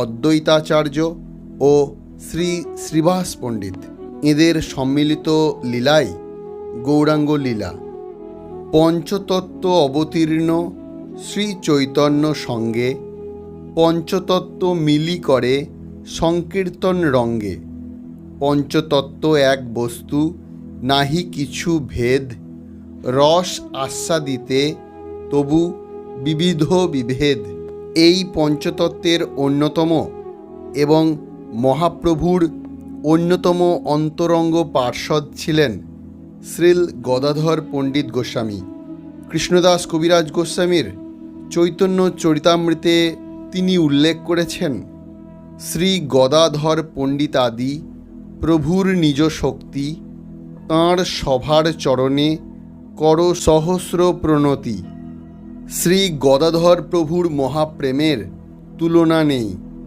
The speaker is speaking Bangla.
অদ্বৈতাচার্য ও শ্রী শ্রীবাস পণ্ডিত, এদের সম্মিলিত লীলাই গৌরাঙ্গ লীলা। পঞ্চতত্ত্ব অবতীর্ণ শ্রী চৈতন্য সঙ্গে পঞ্চতত্ত্ব মিলি করে সংকীর্তন রঙ্গে। পঞ্চতত্ত্ব এক বস্তু, নাহি কিছু ভেদ, রস আস্বাদিতে তবু বিবিধ বিভেদ। এই পঞ্চতত্ত্বের অন্যতম এবং মহাপ্রভুর অন্যতম অন্তরঙ্গ পার্ষদ ছিলেন শ্রীল গদাধর পণ্ডিত গোস্বামী। কৃষ্ণদাস কবিরাজ গোস্বামীর চৈতন্য চরিতামৃতে তিনি উল্লেখ করেছেন, শ্রী গদাধর পণ্ডিতাদি প্রভুর নিজ শক্তি, তাঁর সভার চরণে কর সহস্র প্রণতি। শ্রী গদাধর প্রভুর মহাপ্রেমের তুলনা নেই।